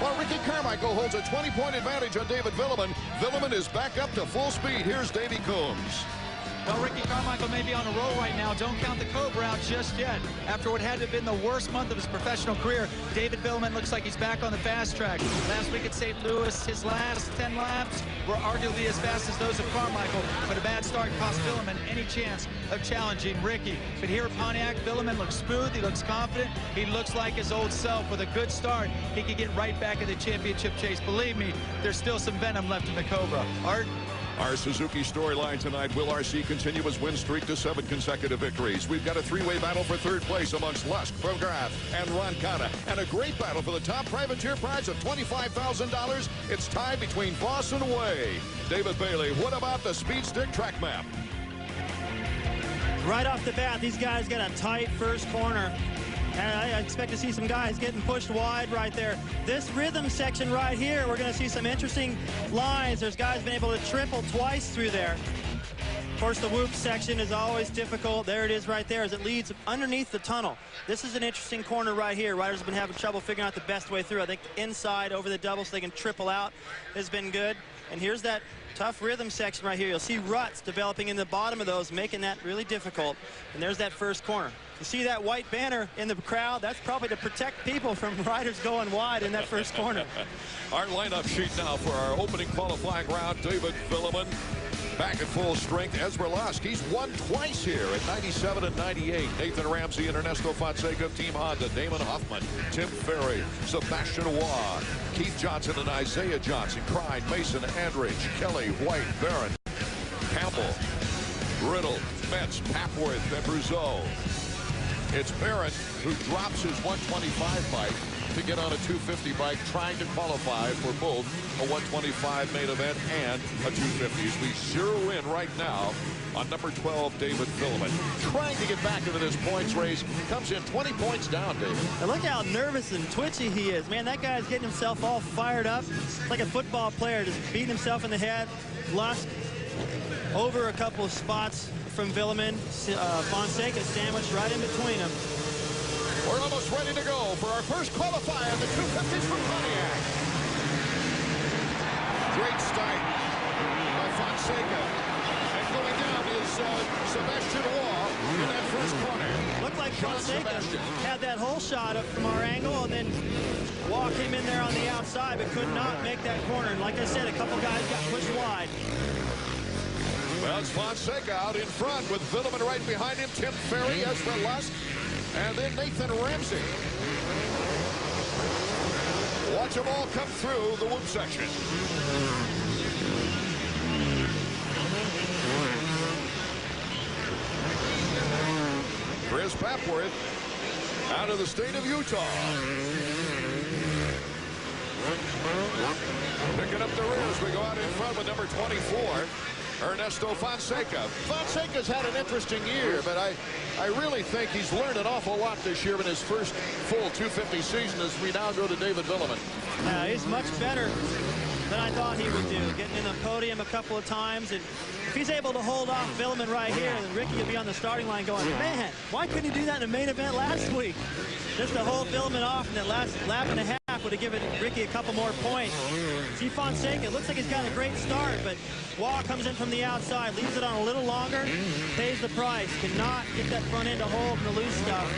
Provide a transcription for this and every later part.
While Ricky Carmichael holds a 20-point advantage on David Villeman. Villeman is back up to full speed. Here's Davey Coombs. Well, Ricky Carmichael may be on a roll right now. Don't count the Cobra out just yet. After what had to have been the worst month of his professional career, David Villeman looks like he's back on the fast track. Last week at St. Louis, his last 10 laps were arguably as fast as those of Carmichael, but a bad start cost Villeman any chance of challenging Ricky. But here at Pontiac, Villeman looks smooth, he looks confident, he looks like his old self. With a good start, he could get right back in the championship chase. Believe me, there's still some venom left in the Cobra. Art? Our Suzuki storyline tonight, will RC continue his win streak to 7 consecutive victories? We've got a three-way battle for third place amongst Lusk, Prograf, and Roncada, and a great battle for the top privateer prize of $25,000. It's tied between Voss and Way. David Bailey, what about the speed stick track map? Right off the bat, these guys got a tight first corner. And I expect to see some guys getting pushed wide right there. This rhythm section right here, we're going to see some interesting lines. There's guys been able to triple twice through there. Of course, the whoop section is always difficult. There it is right there as it leads underneath the tunnel. This is an interesting corner right here. Riders have been having trouble figuring out the best way through. I think inside over the double so they can triple out has been good. And here's that tough rhythm section right here. You'll see ruts developing in the bottom of those, making that really difficult. And there's that first corner. You see that white banner in the crowd? That's probably to protect people from riders going wide in that first corner. Our lineup sheet now for our opening qualifying round. David Villeman back at full strength. Ezra Lusk, he's won twice here at 97 and 98. Nathan Ramsey and Ernesto Fonseca, Team Honda. Damon Hoffman, Tim Ferry, Sebastian Waugh, Keith Johnson and Isaiah Johnson, Pride, Mason, Andrich, Kelly, White, Barron, Campbell, Riddle, Metz, Papworth, and Bruzeau. It's Barron who drops his 125 bike to get on a 250 bike, trying to qualify for both a 125 main event and a 250s. We zero in right now on number 12, David Villeman. Trying to get back into this points race. Comes in 20 points down, David. And look how nervous and twitchy he is. Man, that guy's getting himself all fired up. It's like a football player just beating himself in the head. Lusk over a couple of spots from Villeman. Fonseca sandwiched right in between them. We're almost ready to go for our first qualifier of the 250s from Pontiac. Great start by Fonseca. And going down is Sebastian Waugh in that first corner. Looked like Fonseca had that whole shot up from our angle, and then Waugh came in there on the outside, but could not make that corner. And like I said, a couple guys got pushed wide. Well, it's Fonseca out in front with Villeman right behind him. Tim Ferry, Ezra Lusk, and then Nathan Ramsey. Watch them all come through the whoop section. Chris Papworth out of the state of Utah. Picking up the rear as we go out in front with number 24. Ernesto Fonseca. Fonseca's had an interesting year, but I really think he's learned an awful lot this year in his first full 250 season as we now go to David Villeman. Yeah, he's much better than I thought he would do. Getting in the podium a couple of times, and if he's able to hold off Villeman right here, then Ricky will be on the starting line going, man, why couldn't he do that in the main event last week? Just to hold Villeman off in that last lap and a half would have given Ricky a couple more points. See Fonseca, it looks like he's got a great start, but Waugh comes in from the outside, leaves it on a little longer, pays the price. Cannot get that front end to hold in the loose stuff.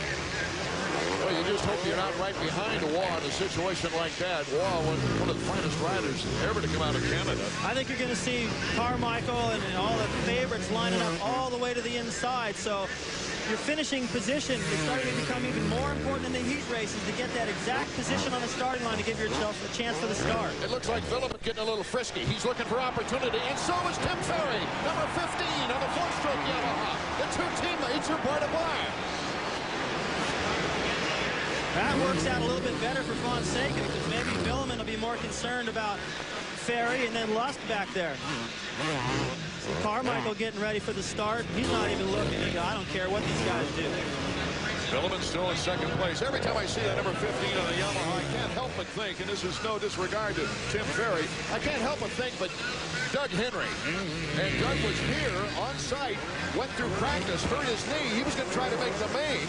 Well, you just hope you're not right behind Waugh in a situation like that. Waugh, one of the finest riders ever to come out of Canada. I think you're going to see Carmichael and all the favorites lining up all the way to the inside. So your finishing position is starting to become even more important in the heat races to get that exact position on the starting line to give yourself a chance for the start. It looks like Villeman getting a little frisky. He's looking for opportunity, and so is Tim Ferry, number 15 on the four-stroke Yamaha. The two teammates are part of one. That works out a little bit better for Fonseca because maybe Villeman will be more concerned about Ferry and then Lusk back there. So Carmichael getting ready for the start. He's not even looking. I don't care what these guys do. Villeman's still in second place. Every time I see that number 15 on the Yamaha, I can't help but think, and this is no disregard to Tim Ferry, I can't help but think, but Doug Henry. And Doug was here on site, went through practice, hurt his knee. He was going to try to make the main.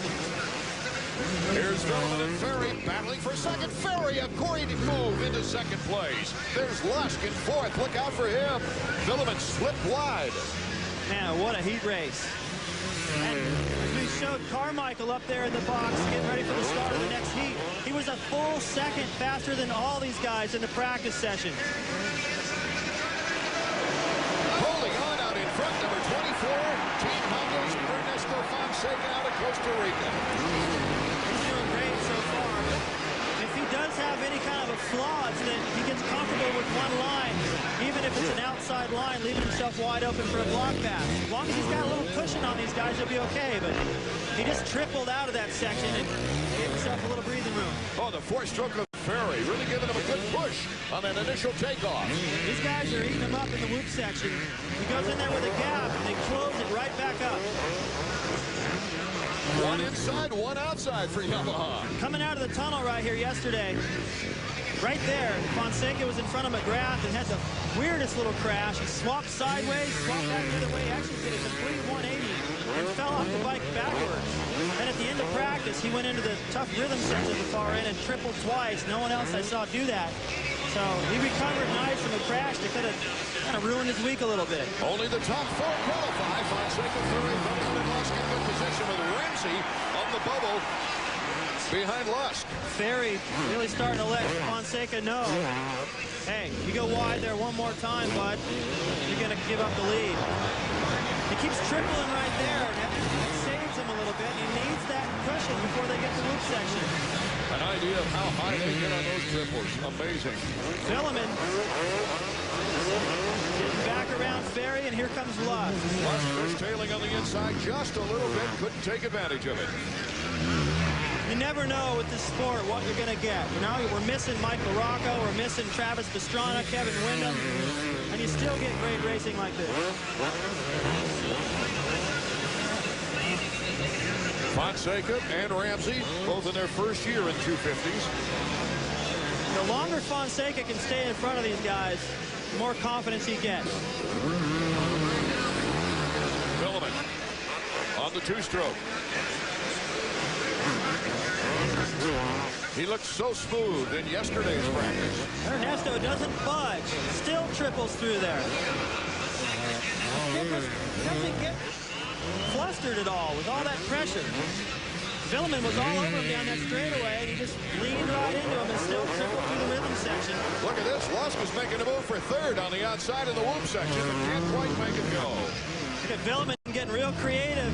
Here's Villeman and Ferry battling for second. Ferry, a great move into second place. There's Lusk in fourth. Look out for him. Villeman slipped wide. Man, what a heat race. And we showed Carmichael up there in the box getting ready for the start of the next heat. He was a full second faster than all these guys in the practice session. Holding on out in front, number 24, Team Honda's Ernesto Fonseca out of Costa Rica. He's doing great so far. If he does have any kind of a flaw, it's that he gets comfortable with one line, even if it's an outside line, leaving himself wide open for a block pass. As long as he's got a little cushion on these guys, he'll be okay. But he just tripled out of that section and gave himself a little breathing room. Oh, the four-stroke of Ferry really giving him a good push on that initial takeoff. These guys are eating him up in the whoop section. He goes in there with a gap, and they close it right back up. One inside, one outside for Yamaha. Coming out of the tunnel right here yesterday, right there, Fonseca was in front of McGrath and had the weirdest little crash. He swapped sideways, swapped back the other way, actually did a complete 180 and fell off the bike backwards. And at the end of practice, he went into the tough rhythm section at the far end and tripled twice. No one else I saw do that. So he recovered nice from a crash that could have kind of ruined his week a little bit. Only the top four qualify. Fonseca, Ferry, Villeman, and Lusk in good position with Ramsey on the bubble behind Lusk. Ferry really starting to let Fonseca know, hey, you go wide there one more time, bud, you're going to give up the lead. He keeps tripling right there. That saves him a little bit. He needs that cushion before they get to the loop section. An idea of how high they get on those triples. Amazing. Villeman getting back around Ferry, and here comes Lusk. Lusk tailing on the inside just a little bit. Couldn't take advantage of it. You never know with this sport what you're going to get. Now we're missing Mike Baracco, we're missing Travis Pastrana, Kevin Windham, and you still get great racing like this. Fonseca and Ramsey, both in their first year in 250s. The longer Fonseca can stay in front of these guys, the more confidence he gets. Villeman on the two-stroke. He looked so smooth in yesterday's practice. Ernesto doesn't budge, still triples through there. Doesn't get flustered at all with all that pressure. Villeman was all over him down that straightaway, and he just leaned right into him and still tripled through the rhythm section. Look at this. Lusk is making a move for third on the outside of the whoop section, but can't quite make it go. Look at Villeman getting real creative,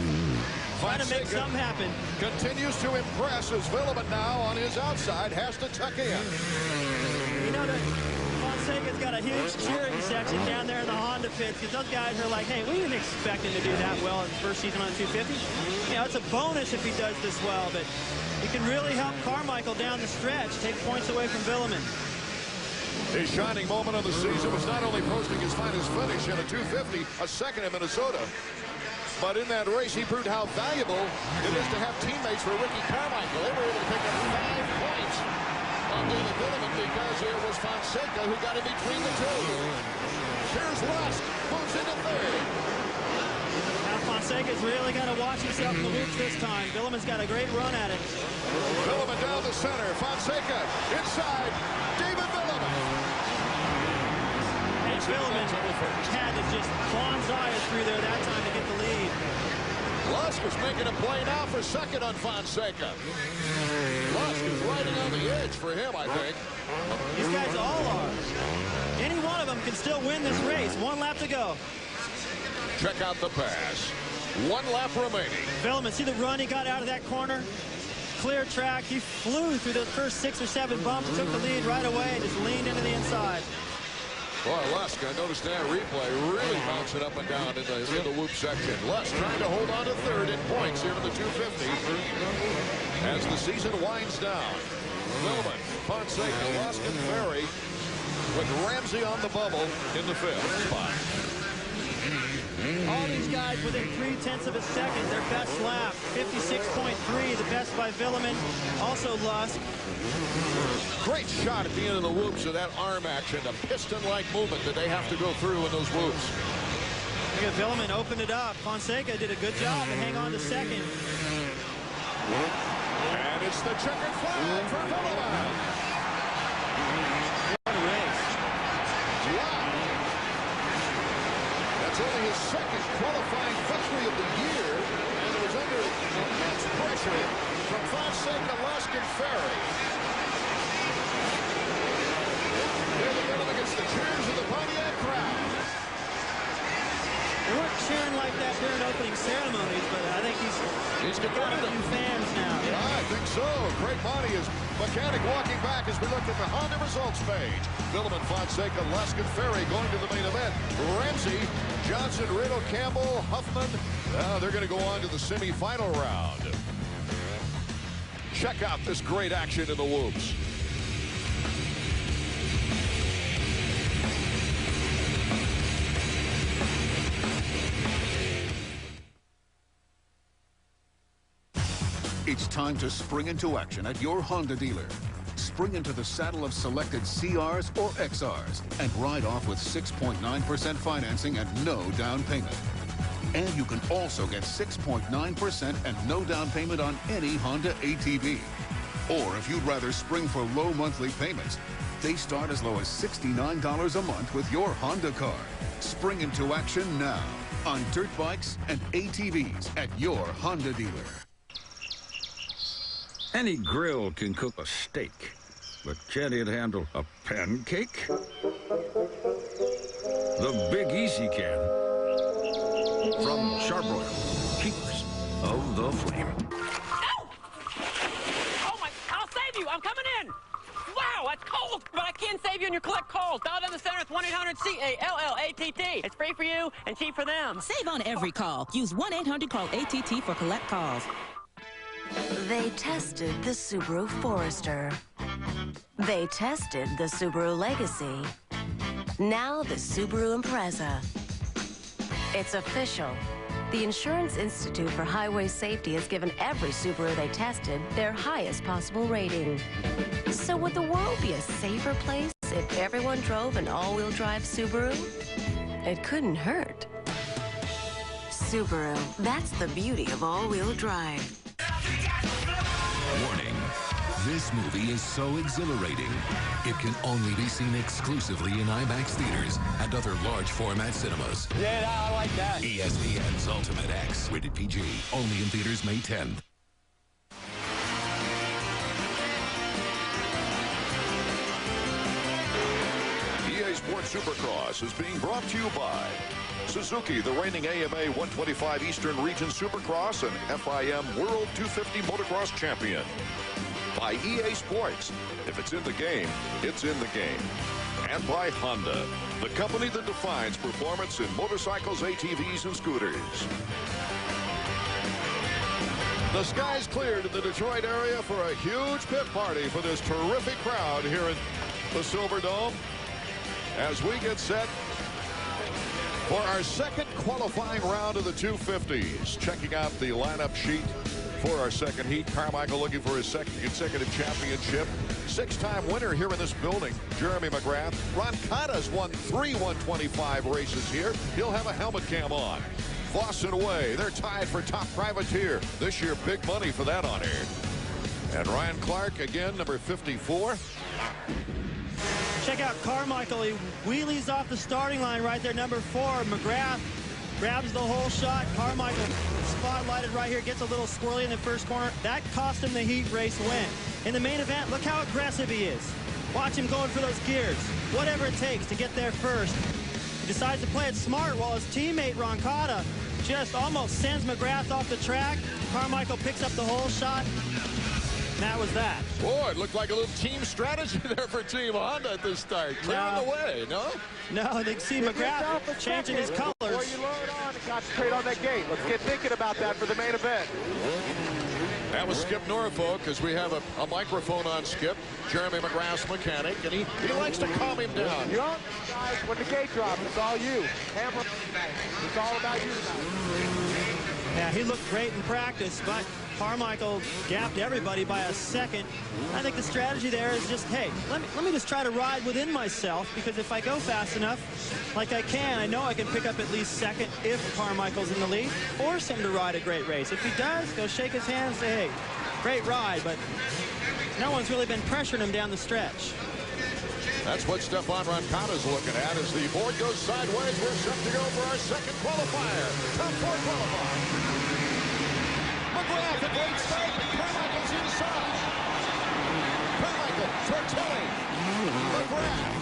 trying to make something happen. Continues to impress as Villeman now on his outside has to tuck in. You know, Fonseca's got a huge cheering section down there in the Honda pits because those guys are like, hey, we didn't expect him to do that well in his first season on 250. You know, it's a bonus if he does this well, but he can really help Carmichael down the stretch, take points away from Villeman. His shining moment of the season was not only posting his finest finish in a 250, a second in Minnesota, but in that race, he proved how valuable it is to have teammates for Ricky Carmichael. They were able to pick up 5 points on David Villeman because there was Fonseca who got in between the two. Here's Lusk, moves into third. Now Fonseca's really got to watch himself in the loops this time. Villeman's got a great run at it. Villeman down the center. Fonseca inside. David Villeman. Villeman had to just bonsai it through there that time to get the lead. Lusk is making a play now for second on Fonseca. Lusk is riding on the edge for him, I think. These guys all are. Any one of them can still win this race. 1 lap to go. Check out the pass. 1 lap remaining. Villeman, see the run he got out of that corner? Clear track. He flew through the first 6 or 7 bumps, took the lead right away, and just leaned into the inside. Boy, Lusk, I noticed that replay really bouncing up and down in the whoop section. Lusk trying to hold on to third in points here in the 250 as the season winds down. Villeman, Fonseca, Lusk, and Ferry with Ramsey on the bubble in the 5th spot. All these guys within 0.3 of a second, their best lap. 56.3, the best by Villeman. Also Lusk. Great shot at the end of the whoops of that arm action, the piston-like movement that they have to go through in those whoops. Look at Villeman opened it up. Fonseca did a good job to hang on to second. And it's the checkered flag for Villeman. What a race. Wow. That's only his second qualifying victory of the year, and it was under immense pressure from Fonseca, Lusk, and Ferry. David Villeman gets the cheers of the Pontiac crowd. They weren't cheering like that during opening ceremonies, but I think he's got a few fans now. Yeah, I think so. Craig Monty is mechanic walking back as we look at the Honda results page. Villeman, Fonseca, Lusk, and Ferry going to the main event. Ramsey, Johnson, Riddle, Campbell, Huffman. They're going to go on to the semifinal round. Check out this great action in the whoops. It's time to spring into action at your Honda dealer. Spring into the saddle of selected CRs or XRs and ride off with 6.9% financing and no down payment. And you can also get 6.9% and no down payment on any Honda ATV. Or if you'd rather spring for low monthly payments, they start as low as $69 a month with your Honda car. Spring into action now on dirt bikes and ATVs at your Honda dealer. Any grill can cook a steak, but can it handle a pancake? The Big Easy can. From Charbroil, keepers of the flame. Ow! Oh my, I'll save you, I'm coming in! Wow, that's cold, but I can save you in your collect calls. Dial down the center, it's 1-800-CALLATT. It's free for you and cheap for them. Save on every call. Use 1-800-CALL-ATT for collect calls. They tested the Subaru Forester. They tested the Subaru Legacy. Now the Subaru Impreza. It's official. The Insurance Institute for Highway Safety has given every Subaru they tested their highest possible rating. So would the world be a safer place if everyone drove an all-wheel drive Subaru? It couldn't hurt. Subaru, that's the beauty of all-wheel drive. Warning, this movie is so exhilarating, it can only be seen exclusively in IMAX theaters and other large format cinemas. Yeah, I like that. ESPN's Ultimate X, rated PG, only in theaters May 10th. EA Sports Supercross is being brought to you by Suzuki, the reigning AMA 125 Eastern Region Supercross and FIM World 250 Motocross Champion. By EA Sports. If it's in the game, it's in the game. And by Honda, the company that defines performance in motorcycles, ATVs, and scooters. The skies cleared in the Detroit area for a huge pit party for this terrific crowd here in the Silverdome as we get set for our second qualifying round of the 250s. Checking out the lineup sheet for our second heat. Carmichael looking for his second consecutive championship. Six-time winner here in this building, Jeremy McGrath. Ron Cotta's won 3 125 races here. He'll have a helmet cam on. Voss and Away, they're tied for top privateer. This year, big money for that honor. And Ryan Clark, again, number 54. Check out Carmichael. He wheelies off the starting line right there, number 4. McGrath grabs the whole shot. Carmichael spotlighted right here, gets a little swirly in the first corner. That cost him the heat race win. In the main event, look how aggressive he is. Watch him going for those gears. Whatever it takes to get there first. He decides to play it smart while his teammate Ron Cotta just almost sends McGrath off the track. Carmichael picks up the whole shot. That was that. Boy, it looked like a little team strategy there for Team Honda at this start. Clearing the way, no? No, they see McGrath changing his colors. Before you load on and concentrate on that gate. Let's get thinking about that for the main event. That was Skip Norfolk, as we have a microphone on Skip. Jeremy McGrath's mechanic, and he likes to calm him down. Young guys, when the gate drops, it's all you. Hammer, it's all about you guys. Yeah, he looked great in practice, but Carmichael gapped everybody by a second. I think the strategy there is just, hey, let me just try to ride within myself, because if I go fast enough, like I can, I know I can pick up at least second if Carmichael's in the lead. Force him to ride a great race. If he does, go shake his hand and say, hey, great ride, but no one's really been pressuring him down the stretch. That's what Stefan Roncada's looking at as the board goes sideways. We're set to go for our second qualifier. Top 4 qualifier. McGrath, a great start, but Carmichael's inside. Carmichael, Tortelli, McGrath,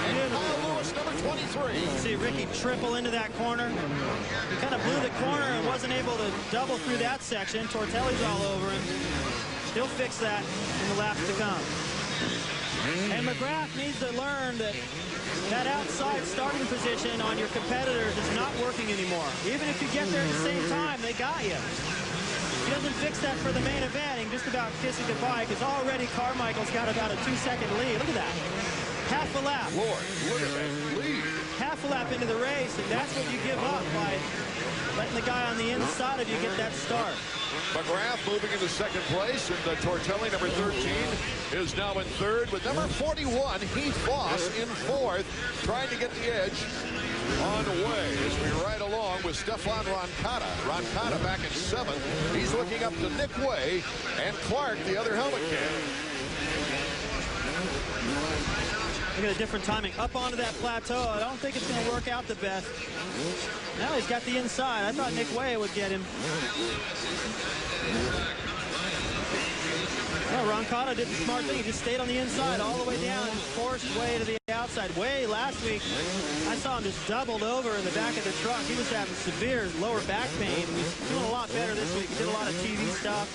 and Kyle Lewis, number 23. You see Ricky triple into that corner. He kind of blew the corner and wasn't able to double through that section. Tortelli's all over him. He'll fix that in the laps to come. And McGrath needs to learn that that outside starting position on your competitors is not working anymore. Even if you get there at the same time, they got you. He doesn't fix that for the main event. He's just about kissing goodbye because already Carmichael's got about a 2-second lead. Look at that. Half a lap. Lord, look at that lead. Half a lap into the race, and that's what you give up by letting the guy on the inside of you get that start. McGrath moving into second place, and Tortelli, number 13, is now in third, with number 41, Heath Voss, in fourth, trying to get the edge on the way as we ride along with Stefan Roncada. Roncada back in seventh. He's looking up to Nick Way and Clark, the other helmet cam. Look at the different timing. Up onto that plateau. I don't think it's going to work out the best. Now he's got the inside. I thought Nick Way would get him. Well, Roncada did the smart thing. He just stayed on the inside all the way down and forced Way to the outside. Way last week, I saw him just doubled over in the back of the truck. He was having severe lower back pain. He's doing a lot better this week. He did a lot of TV stuff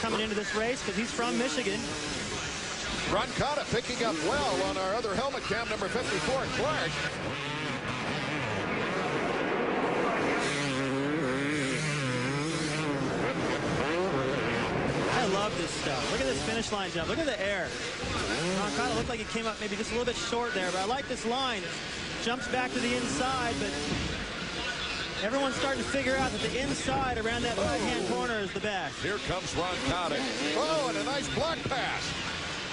coming into this race because he's from Michigan. Roncada picking up well on our other helmet cam, number 54, Clark. I love this stuff. Look at this finish line jump. Look at the air. Roncada looked like he came up maybe just a little bit short there, but I like this line. Jumps back to the inside, but everyone's starting to figure out that the inside around that right-hand corner is the best. Here comes Roncada. Oh, and a nice block pass.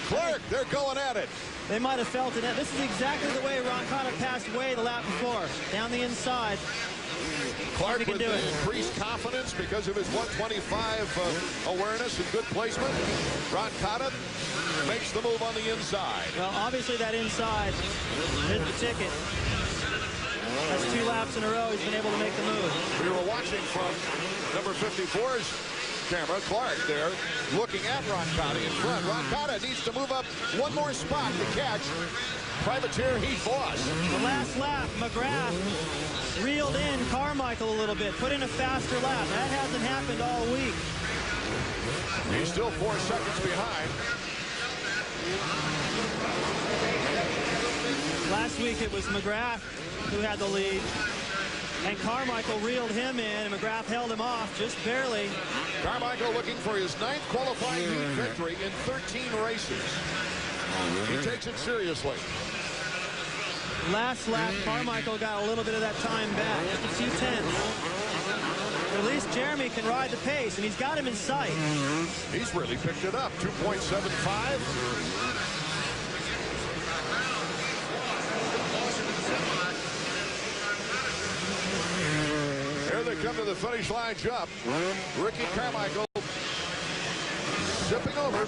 Clark, they're going at it. They might have felt it. This is exactly the way Roncada passed Way the lap before. Down the inside. Clark with increased confidence because of his 125 awareness and good placement. Roncada makes the move on the inside. Well, obviously that inside is the ticket. That's 2 laps in a row he's been able to make the move. We were watching from number 54's camera. Clark there looking at Roncada in front. Roncada needs to move up one more spot to catch Privateer Heath Voss. The last lap, McGrath reeled in Carmichael a little bit, put in a faster lap. That hasn't happened all week. He's still 4 seconds behind. Last week it was McGrath who had the lead. And Carmichael reeled him in, and McGrath held him off just barely. Carmichael looking for his 9th qualifying heat victory in 13 races. He takes it seriously. Last lap, Carmichael got a little bit of that time back, just a few tenths. At least Jeremy can ride the pace, and he's got him in sight. He's really picked it up, 2.75. Here they come to the finish line jump. Ricky Carmichael zipping over.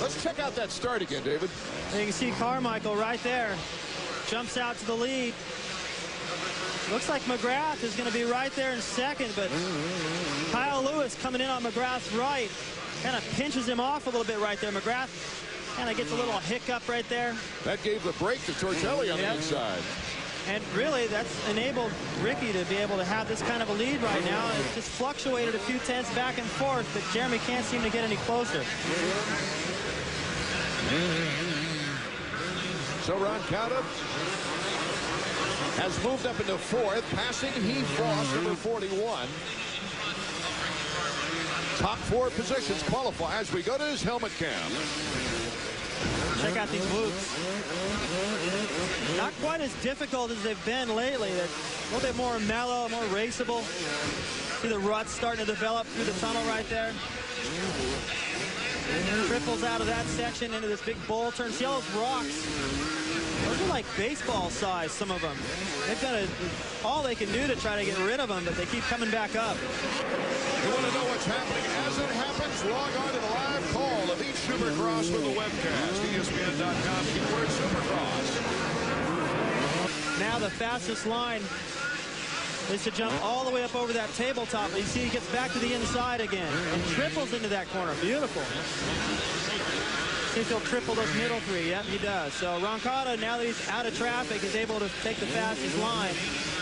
Let's check out that start again, David. And you can see Carmichael right there. Jumps out to the lead. Looks like McGrath is going to be right there in second, but Kyle Lewis coming in on McGrath's right. Kind of pinches him off a little bit right there. McGrath kind of gets a little hiccup right there. That gave the break to Tortelli on the inside. And really, that's enabled Ricky to be able to have this kind of a lead right now. It's just fluctuated a few tenths back and forth, but Jeremy can't seem to get any closer. So Roncada has moved up into 4th, passing Heath Voss, number 41. Top 4 positions qualify as we go to his helmet cam. Check out these whoops. Not quite as difficult as they've been lately. They're a little bit more mellow, more raceable. See the ruts starting to develop through the tunnel right there. Triples out of that section into this big bowl turn. See all those rocks? Those are like baseball size, some of them. They've done all they can do to try to get rid of them, but they keep coming back up. You want to know what's happening as it happens? Log on to the live call of each Supercross with the webcast. ESPN.com, keyword Supercross. Now the fastest line is to jump all the way up over that tabletop. You see he gets back to the inside again and triples into that corner. Beautiful. See if he'll triple those middle three. Yep, he does. So Roncada, now that he's out of traffic, is able to take the fastest line.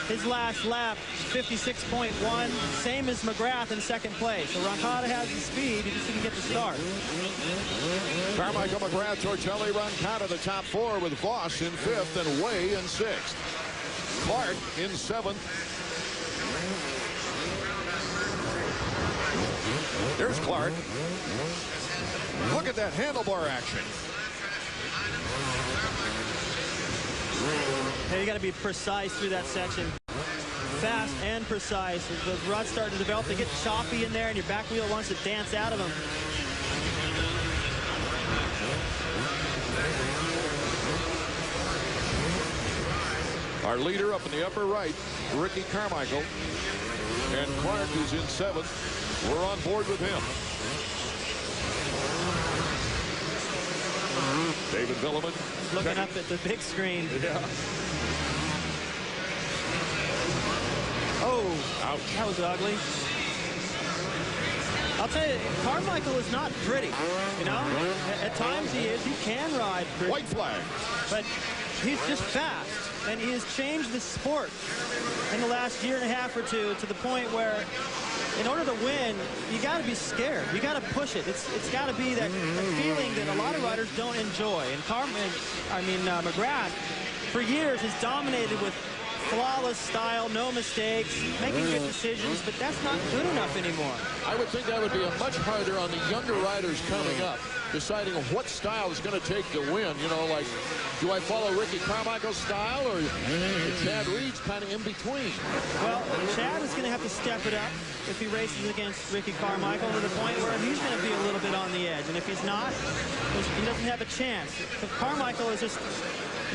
His last lap, 56.1, same as McGrath in second place. So Roncada has the speed, he just didn't get the start. Carmichael, McGrath, Tortelli, Roncada, the top four, with Voss in fifth and Way in sixth. Clark in seventh. There's Clark. Look at that handlebar action. Hey, you got to be precise through that section. Fast and precise. As the rut's starting to develop, they get choppy in there, and your back wheel wants to dance out of them. Our leader up in the upper right, Ricky Carmichael. And Clark is in seventh. We're on board with him. David Villeman. Looking up at the big screen. Yeah. Oh, ouch. That was ugly. I'll tell you, Carmichael is not pretty, you know? At times he is. He can ride pretty. White flag. But he's just fast. And he has changed the sport in the last year and a half or two to the point where in order to win, you got to be scared. You got to push it. It's got to be that feeling that a lot of riders don't enjoy. And McGrath, for years, has dominated with flawless style, no mistakes, making good decisions, but that's not good enough anymore. I would think that would be a much harder on the younger riders coming up, deciding what style is going to take to win. You know, like, do I follow Ricky Carmichael's style, or Chad Reed's kind of in between? Well, Chad is going to have to step it up if he races against Ricky Carmichael to the point where he's going to be a little bit on the edge. And if he's not, he doesn't have a chance. But Carmichael is just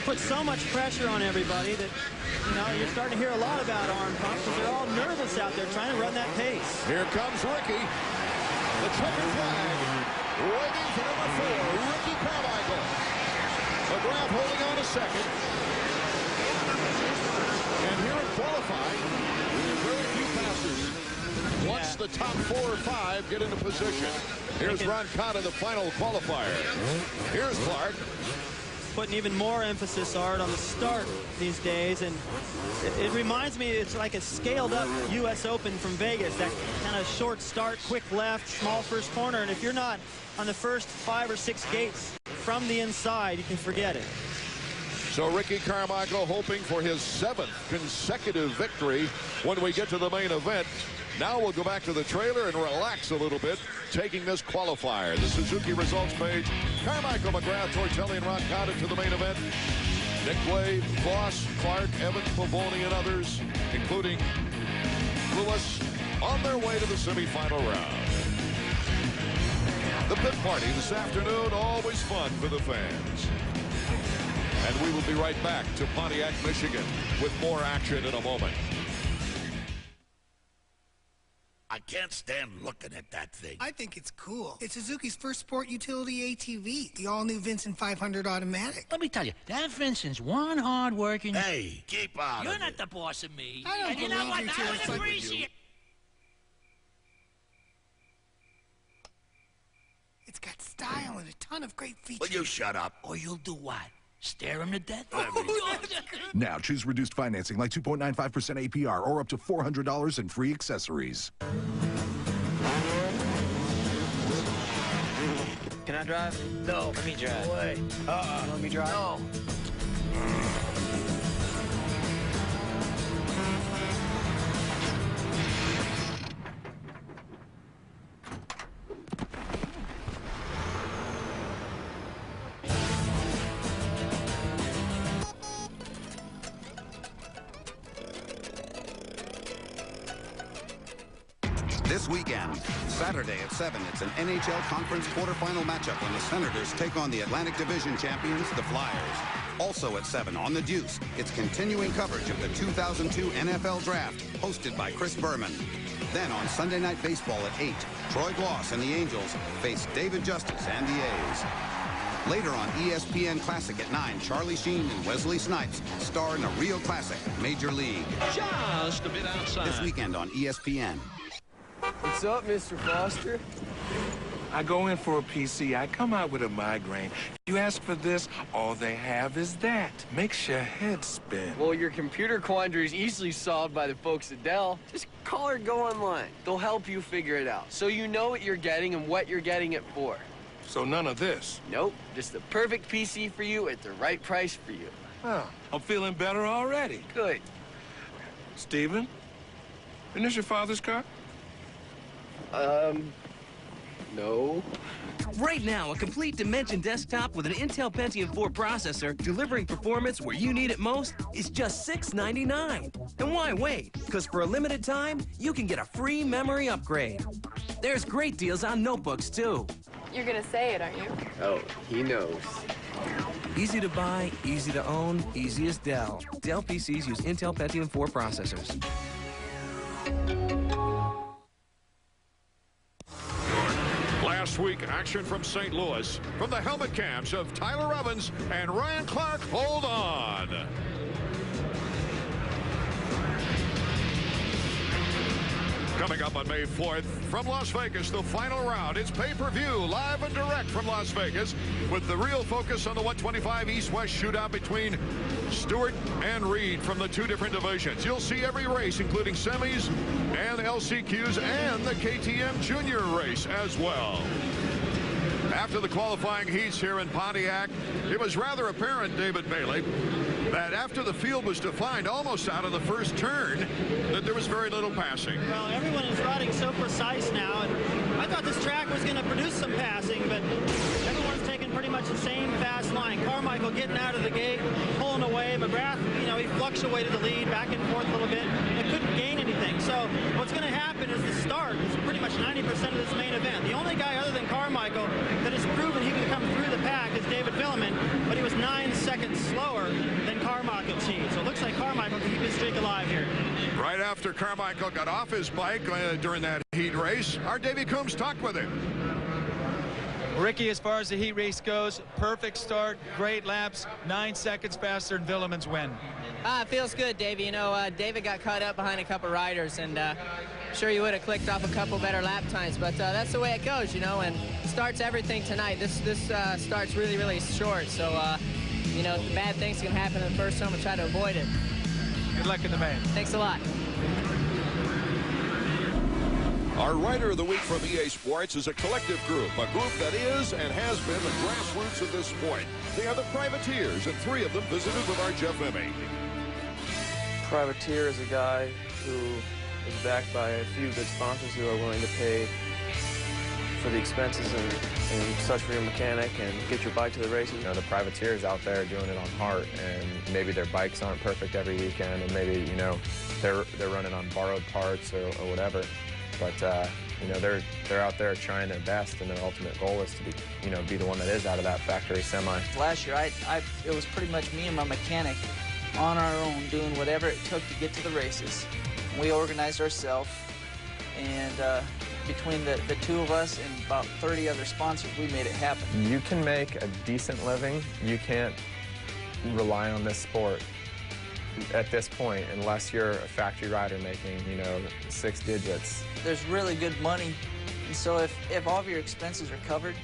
put so much pressure on everybody that, you know, you're starting to hear a lot about arm pumps because they're all nervous out there trying to run that pace. Here comes Ricky. The checkered flag. Waiting for number 4, Ricky Carmichael. McGrath holding on a second. And here in qualifying, very few passes. Once the top 4 or 5 get into position. Here's Roncada, the final qualifier. Here's Clark. Putting even more emphasis, Art, on the start these days, and it reminds me it's like a scaled-up U.S. Open from Vegas, that kind of short start, quick left, small first corner, and if you're not on the first 5 or 6 gates from the inside, you can forget it. So Ricky Carmichael hoping for his 7th consecutive victory when we get to the main event. Now we'll go back to the trailer and relax a little bit, taking this qualifier. The Suzuki results page. Carmichael, McGrath, Tortelli, and Roncada to the main event. Nick Way, Voss, Clark, Evans, Pavoni, and others, including Lewis, on their way to the semifinal round. The pit party this afternoon, always fun for the fans. And we will be right back to Pontiac, Michigan, with more action in a moment. I can't stand looking at that thing. I think it's cool. It's Suzuki's first sport utility ATV, the all-new Vincent 500 automatic. Let me tell you, that Vincent's one hard-working... Hey, keep out You're of not it. the boss of me. I don't and you know believe what? you, I Terrence. would appreciate... It's got style and a ton of great features. Will you shut up? Or you'll do what? Stare him to death? Now choose reduced financing like 2.95% APR or up to $400 in free accessories. Can I drive? No. Let me drive. No way. You want me to drive? No. This weekend, Saturday at 7, it's an NHL Conference quarterfinal matchup when the Senators take on the Atlantic Division champions, the Flyers. Also at 7 on The Deuce, it's continuing coverage of the 2002 NFL Draft, hosted by Chris Berman. Then on Sunday Night Baseball at 8, Troy Gloss and the Angels face David Justice and the A's. Later on ESPN Classic at 9, Charlie Sheen and Wesley Snipes star in a real classic, Major League. Just a bit outside. This weekend on ESPN. What's up, Mr. Foster? I go in for a PC, I come out with a migraine. You ask for this, all they have is that. Makes your head spin. Well, your computer quandary is easily solved by the folks at Dell. Just call or go online. They'll help you figure it out, so you know what you're getting and what you're getting it for. So none of this? Nope, just the perfect PC for you at the right price for you. Oh, I'm feeling better already. Good. Steven, isn't this your father's car? No. Right now, a complete Dimension desktop with an Intel Pentium 4 processor delivering performance where you need it most is just $699. And why wait? Because for a limited time, you can get a free memory upgrade. There's great deals on notebooks, too. You're gonna say it, aren't you? Oh, he knows. Easy to buy, easy to own, easy as Dell. Dell PCs use Intel Pentium 4 processors. Last week, action from St. Louis. From the helmet cams of Tyler Evans and Ryan Clark. Hold on. Coming up on May 4th, from Las Vegas, the final round. It's pay-per-view, live and direct from Las Vegas, with the real focus on the 125 East-West shootout between Stewart and Reed from the two different divisions. You'll see every race, including semis and LCQs and the KTM Junior race as well. After the qualifying heats here in Pontiac, it was rather apparent, David Bailey, that after the field was defined almost out of the first turn, that there was very little passing. Well, everyone is riding so precise now, and I thought this track was going to produce some passing, but everyone's taking pretty much the same fast line. Carmichael getting out of the gate, pulling away. McGrath, he fluctuated the lead back and forth a little bit, and couldn't gain anything. So what's going to happen is the start is pretty much 90% of this main event. The only guy other than Carmichael that has proven he can come through the pack is David Villeman, but he was 9 seconds slower than Carmichael team. So it looks like Carmichael can keep his streak alive here. Right after Carmichael got off his bike during that heat race, our Davey Coombs talked with him. Ricky, as far as the heat race goes, perfect start, great laps, 9 seconds faster than Villeman's win. It feels good, Davey. David got caught up behind a couple riders, and sure you would have clicked off a couple better lap times, but that's the way it goes, and starts everything tonight. This starts really, really short, so bad things can happen in the first time. We'll try to avoid it. Good luck in the main. Thanks a lot. Our Rider of the Week from EA Sports is a collective group, a group that is and has been the grassroots of this sport. They are the Privateers, and 3 of them visited with our Jeff Emmy. Privateer is a guy who is backed by a few good sponsors who are willing to pay for the expenses and such for your mechanic and get your bike to the races. The privateers out there doing it on heart, and maybe their bikes aren't perfect every weekend, and maybe they're running on borrowed parts or whatever, but they're out there trying their best, and their ultimate goal is to be the one that is out of that factory semi. Last year, it was pretty much me and my mechanic on our own doing whatever it took to get to the races. We organized ourselves, and between the 2 of us and about 30 other sponsors, we made it happen. You can make a decent living. You can't rely on this sport at this point unless you're a factory rider making, 6 digits. There's really good money, and so if all of your expenses are covered,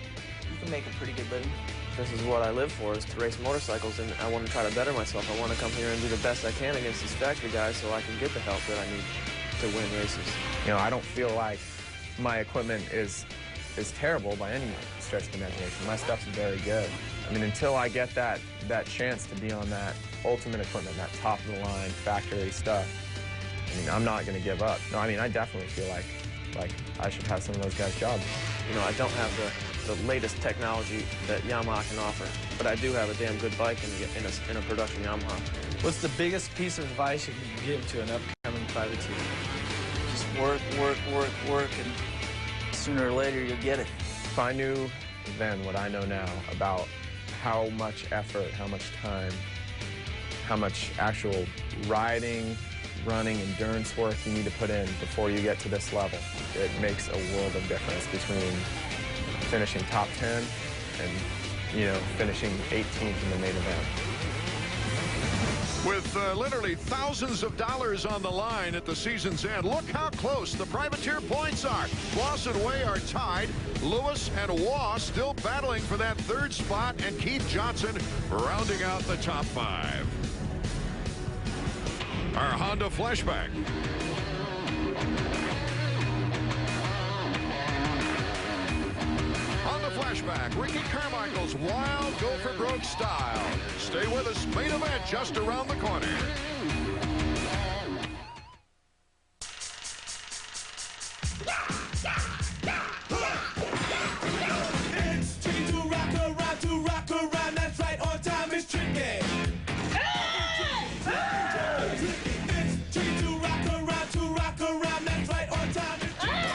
you can make a pretty good living. This is what I live for, is to race motorcycles, and I want to try to better myself. I want to come here and do the best I can against these factory guys so I can get the help that I need to win races. I don't feel like my equipment is terrible by any stretch of the imagination. My stuff's very good. Until I get that chance to be on that ultimate equipment, that top-of-the-line factory stuff, I'm not going to give up. No, I definitely feel like I should have some of those guys' jobs. I don't have the latest technology that Yamaha can offer, but I do have a damn good bike in a production Yamaha. What's the biggest piece of advice you can give to an upcoming privateer? Just work, and sooner or later you'll get it. If I knew then what I know now about how much effort, how much time, how much actual riding, running, endurance work you need to put in before you get to this level, it makes a world of difference between finishing top 10 and, you know, finishing 18th in the main event. With literally thousands of dollars on the line at the season's end, look how close the privateer points are. Voss and Way are tied. Lewis and Waugh still battling for that third spot, and Keith Johnson rounding out the top 5. Our Honda flashback. On the flashback, Ricky Carmichael's wild Gopher Broke style. Stay with us. Main event just around the corner. It's tricky to rock around. That's right, on time is tricky. It's tricky to rock around. That's right, on time is tricky.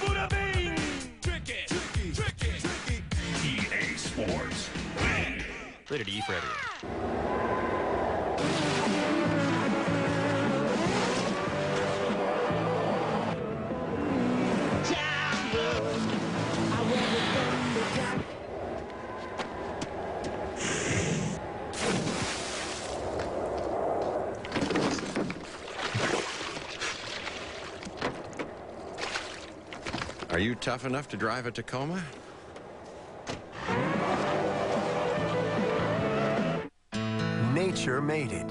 Buddha bing. Tricky. EA Sports. Rated E for everyone. Are you tough enough to drive a Tacoma? Nature made it.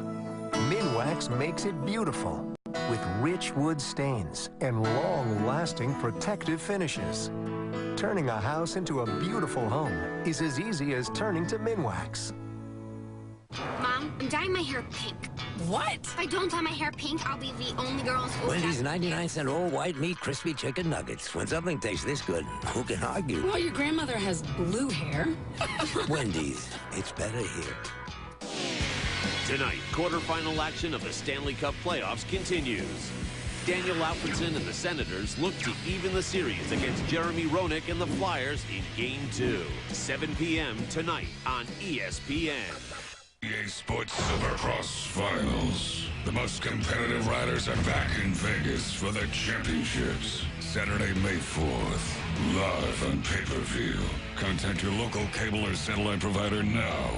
Minwax makes it beautiful with rich wood stains and long-lasting protective finishes. Turning a house into a beautiful home is as easy as turning to Minwax. Mom, I'm dyeing my hair pink. What? If I don't dye my hair pink, I'll be the only girl in school. Wendy's 99-cent all-white meat crispy chicken nuggets. When something tastes this good, who can argue? Well, your grandmother has blue hair. Wendy's, it's better here. Tonight, quarterfinal action of the Stanley Cup playoffs continues. Daniel Alfredson and the Senators look to even the series against Jeremy Roenick and the Flyers in Game 2. 7 p.m. tonight on ESPN. EA Sports Supercross Finals. The most competitive riders are back in Vegas for the championships. Saturday, May 4th. Live on pay-per-view. Contact your local cable or satellite provider now.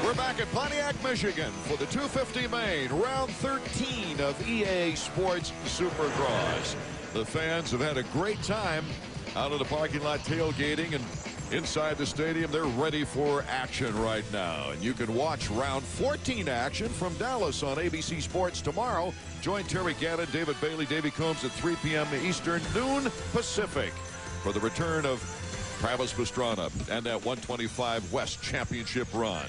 We're back at Pontiac, Michigan for the 250 main, round 13 of EA Sports Supercross. The fans have had a great time out of the parking lot tailgating, and inside the stadium, they're ready for action right now. And you can watch round 14 action from Dallas on ABC Sports tomorrow. Join Terry Gannon, David Bailey, Davey Combs at 3 p.m. Eastern, noon Pacific for the return of Travis Pastrana and that 125 West Championship run.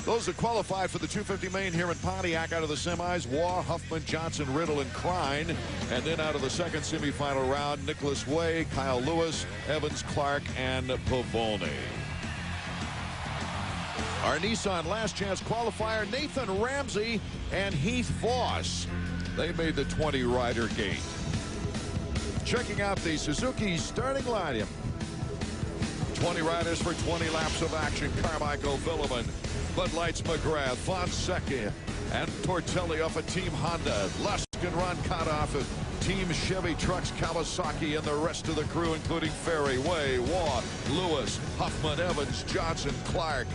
Those that qualified for the 250 main here in Pontiac out of the semis: Waugh, Huffman, Johnson, Riddle, and Krein. And then out of the second semifinal round, Nicholas Way, Kyle Lewis, Evans, Clark, and Pavone. Our Nissan last chance qualifier, Nathan Ramsey and Heath Voss. They made the 20-rider gate. Checking out the Suzuki starting lineup. 20 riders for 20 laps of action. Carmichael, Villeman, Bud Lights, McGrath, Fonseca, and Tortelli off of Team Honda. Lusk and Ron Cotta off of Team Chevy Trucks, Kawasaki, and the rest of the crew, including Ferry, Way, Waugh, Lewis, Huffman, Evans, Johnson, Clark,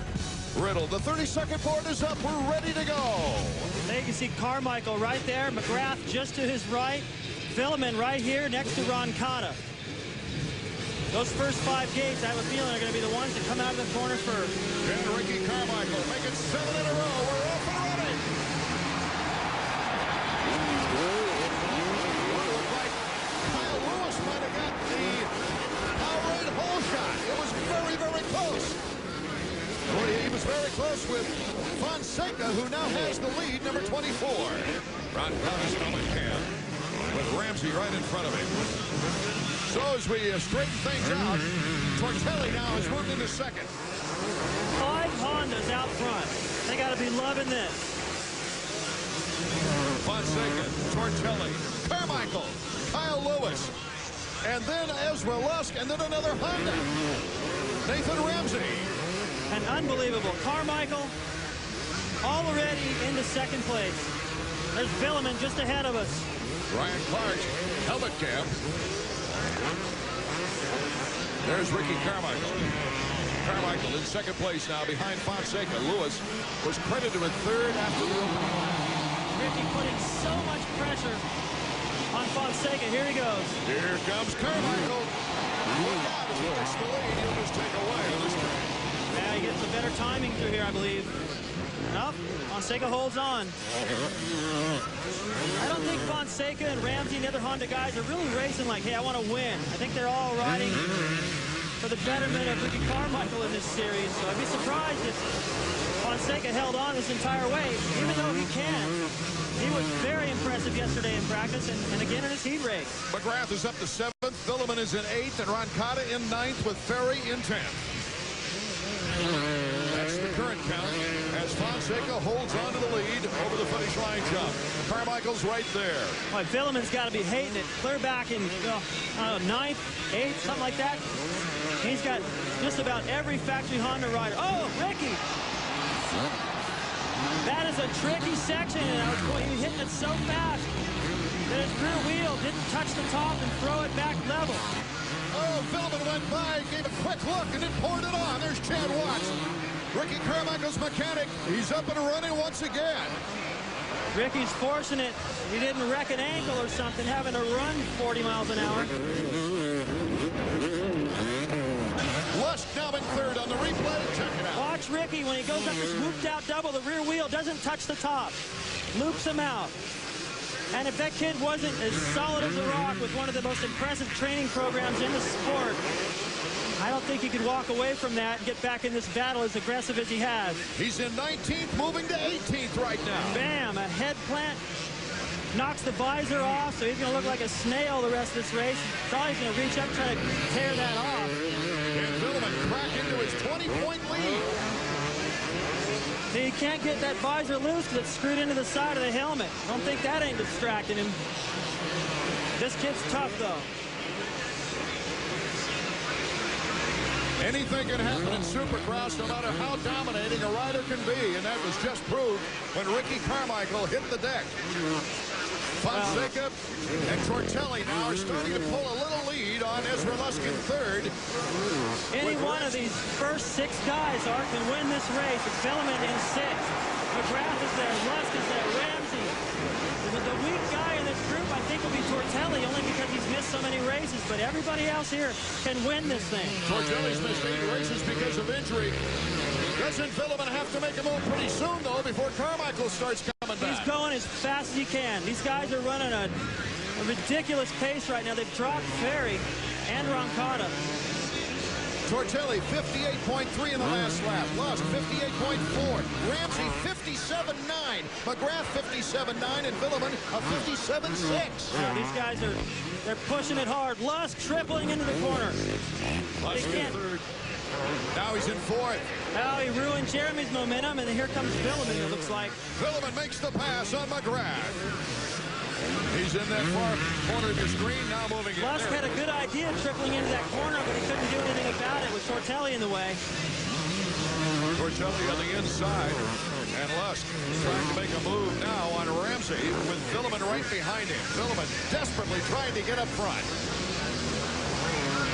Riddle. The 30-second board is up. We're ready to go. There you can see Carmichael right there. McGrath just to his right. Villeman right here next to Ron Cotta. Those first 5 gates, I have a feeling, are going to be the ones that come out of the corner first. And Ricky Carmichael making 7 in a row. We're off and running. Looked like Kyle Lewis might have got the Powerade hole shot. It was very, very close. Boy, he was very close with Fonseca, who now has the lead, number 24. Ron Cotta's coming in with Ramsey right in front of him. So as we straighten things out, Tortelli now is moved into second. 5 Hondas out front. They got to be loving this. Fonseca, Tortelli, Carmichael, Kyle Lewis, and then Ezra Lusk, and then another Honda. Nathan Ramsey. And unbelievable. Carmichael already into second place. There's Villeman just ahead of us. Ryan Clark, helmet cam. There's Ricky Carmichael. Carmichael in second place now behind Fonseca. Lewis was credited with third after the opening lap. Ricky putting so much pressure on Fonseca. Here he goes. Here comes Carmichael. Look out, if he gets the lead, he'll just take away on this track. Yeah, he gets the better timing through here, I believe. Nope, Fonseca holds on. I don't think Fonseca and Ramsey and the other Honda guys are really racing like, hey, I want to win. I think they're all riding for the betterment of Ricky Carmichael in this series. So I'd be surprised if Fonseca held on this entire way, even though he can. He was very impressive yesterday in practice and again in his heat race. McGrath is up to 7th. Villeman is in 8th, and Roncada in 9th with Ferry in 10th. That's the current count as Fonseca holds on to the lead over the finish line jump. Carmichael's right there. Boy, Villeman's got to be hating it. Clear back in 9th, 8th, something like that. He's got just about every factory Honda rider. Oh, Ricky! That is a tricky section, and he was hitting it so fast that his rear wheel didn't touch the top and throw it back level. Oh, Villeman went by, gave a quick look, and then poured it on. There's Chad Watts. Ricky Carmichael's mechanic. He's up and running once again. Ricky's fortunate he didn't wreck an ankle or something, having to run 40 miles an hour. Lusk now in 3rd on the replay. Check it out. Watch Ricky when he goes up this whooped out double. The rear wheel doesn't touch the top. Loops him out. And if that kid wasn't as solid as a rock with one of the most impressive training programs in the sport, I don't think he could walk away from that and get back in this battle as aggressive as he has. He's in 19th, moving to 18th right now. Bam, a head plant. Knocks the visor off, so he's going to look like a snail the rest of this race. Probably going to reach up and try to tear that off. And Villeman crack into his 20-point lead. See, he can't get that visor loose because it's screwed into the side of the helmet. I don't think that ain't distracting him. This kid's tough, though. Anything can happen in Supercross, no matter how dominating a rider can be, and that was just proved when Ricky Carmichael hit the deck. Fonseca and Tortelli now are starting to pull a little lead on Ezra Lusk in 3rd. Any one of these first 6 guys, Art, can win this race. It's Villeman in 6th. McGrath is there. Lusk is there. Ramsey. The weak guy in this group, I think, will be Tortelli, only because he's missed so many races. But everybody else here can win this thing. Tortelli's missed 8 races because of injury. Doesn't Villeman have to make a move pretty soon, though, before Carmichael starts coming back? He's going as fast as he can. These guys are running a ridiculous pace right now. They've dropped Ferry and Roncada. Tortelli, 58.3 in the last lap. Lusk, 58.4. Ramsey, 57.9. McGrath, 57.9. And Villeman, a 57.6. Yeah, these guys they're pushing it hard. Lusk tripling into the corner. Lusk in 3rd. Now he's in 4th. Now he ruined Jeremy's momentum, and here comes Villeman, it looks like. Villeman makes the pass on McGrath. He's in that far corner of your screen, now moving in. Lusk had a good idea tripling into that corner, but he couldn't do anything about it with Tortelli in the way. Tortelli on the inside, and Lusk trying to make a move now on Ramsey with Villeman right behind him. Villeman desperately trying to get up front.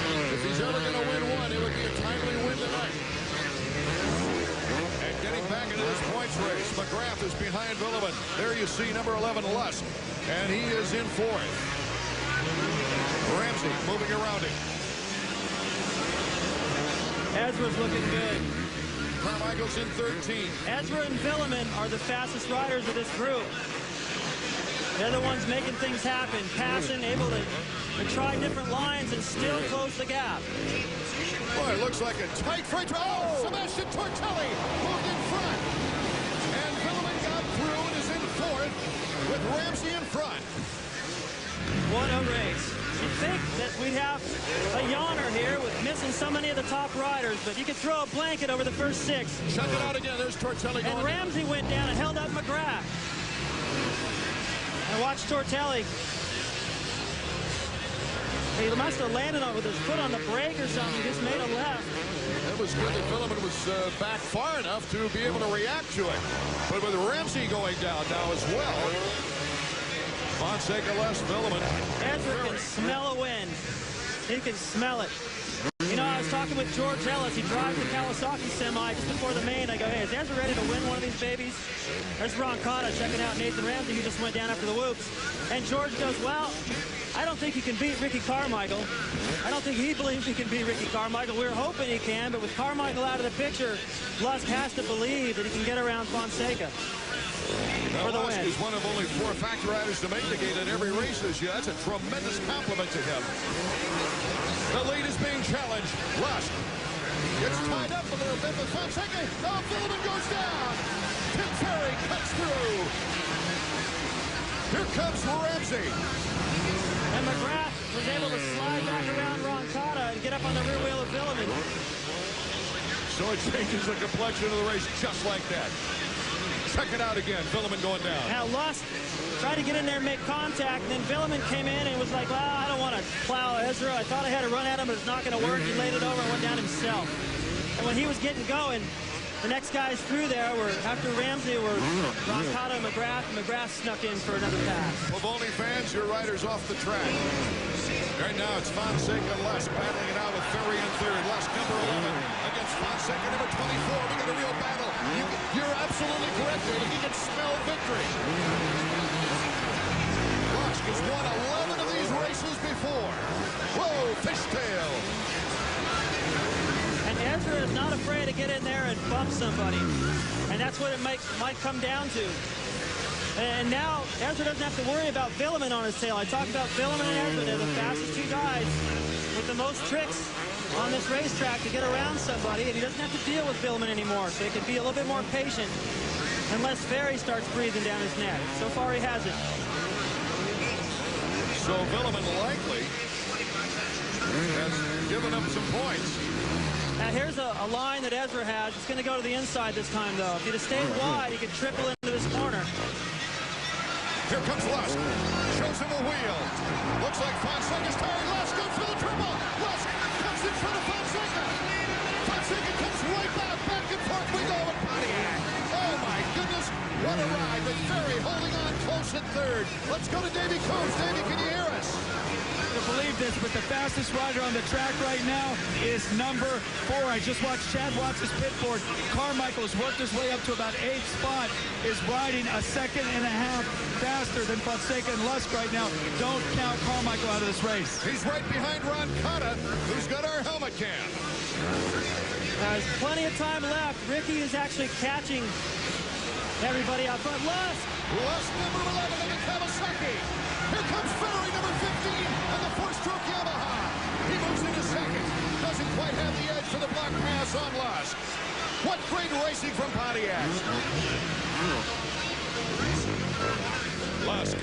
If he's ever going to win one, it would be a timely win tonight. And getting back into this points race, McGrath is behind Villeman. There you see number 11, Lusk, and he is in 4th. Ramsey moving around him. Ezra's looking good. Carmichael's in 13th. Ezra and Villeman are the fastest riders of this group. They're the ones making things happen, passing, able to try different lines and still close the gap. Boy, it looks like a tight freight. Oh! Sebastian Tortelli moved in front. And Villeman got through and is in 4th with Ramsey in front. What a race. You'd think that we'd have a yawner here with missing so many of the top riders, but you could throw a blanket over the first 6. Check it out again. There's Tortelli going. And Ramsey went down and held up McGrath. And watch Tortelli. He must have landed on with his foot on the brake or something. He just made a left. It was good that Villeman was back far enough to be able to react to it. But with Ramsey going down now as well, Fonseca less Villeman. Ezra can smell a wind. He can smell it. You know, I was talking with George Ellis. He drives the Kawasaki semi just before the main. I go, hey, is Ezra ready to win one of these babies? There's Ron Cotta checking out Nathan Ramsey, who just went down after the whoops. And George goes, well, I don't think he can beat Ricky Carmichael. I don't think he believes he can beat Ricky Carmichael. We're hoping he can, but with Carmichael out of the picture, Lusk has to believe that he can get around Fonseca. For the win. He's one of only 4 factory riders to make the gate in every race this year. That's a tremendous compliment to him. The lead is being challenged. Lusk gets tied up a little bit with Fonseca. Oh, Villeman goes down. Tim Ferry cuts through. Here comes Ramsey. And McGrath was able to slide back around Ron Cotta and get up on the rear wheel of Villeman. So it changes the complexion of the race just like that. Check it out again. Villeman going down. Now Lusk tried to get in there and make contact, and then Villeman came in and was like, well, I don't want to plow Ezra. I thought I had to run at him, but it's not going to work. He laid it over and went down himself. And when he was getting going, the next guys through there were, after Ramsey, were Ron Cotta and McGrath. McGrath snuck in for another pass. Pavoni fans, your rider's off the track. Right now, it's Fonseca Lusk battling it out with Ferry in third. Lusk number 11 against Fonseca number 24. We got a real battle. You're absolutely correct, David. He can smell victory. Lusk has won 11 of these races before. Whoa, fishtail. And Ezra is not afraid to get in there and bump somebody. And that's what it might come down to. And now Ezra doesn't have to worry about Villeman on his tail. I talked about Villeman and Ezra. They're the fastest 2 guys with the most tricks on this racetrack to get around somebody. And he doesn't have to deal with Villeman anymore. So he can be a little bit more patient unless Ferry starts breathing down his neck. So far he hasn't. So Villeman likely has given up some points. Now here's a line that Ezra has. It's going to go to the inside this time, though. If he'd have stayed wide, he could triple into this corner. Here comes Lusk. Shows him a wheel. Looks like Fonseca's tired. Lusk goes for the triple. Lusk comes in front of Fonseca. Fonseca comes right back and forth we go with Pontiac. Oh my goodness, what a ride. But Ferry holding on close at third. Let's go to Davey Combs. Davey, can you hear us? To believe this, but the fastest rider on the track right now is number 4. I just watched Chad Watts' pit board. Carmichael has worked his way up to about 8th spot, is riding a 1.5 seconds faster than Fonseca and Lusk right now. Don't count Carmichael out of this race. He's right behind Ron Cotta, who's got our helmet cam. There's plenty of time left. Ricky is actually catching everybody out front. Lusk number 11 in the Kawasaki. Here comes Ferry, number 15, and the 4-stroke Yamaha. He moves into second. Doesn't quite have the edge for the block pass on Lusk. What great racing from Pontiac. Lusk,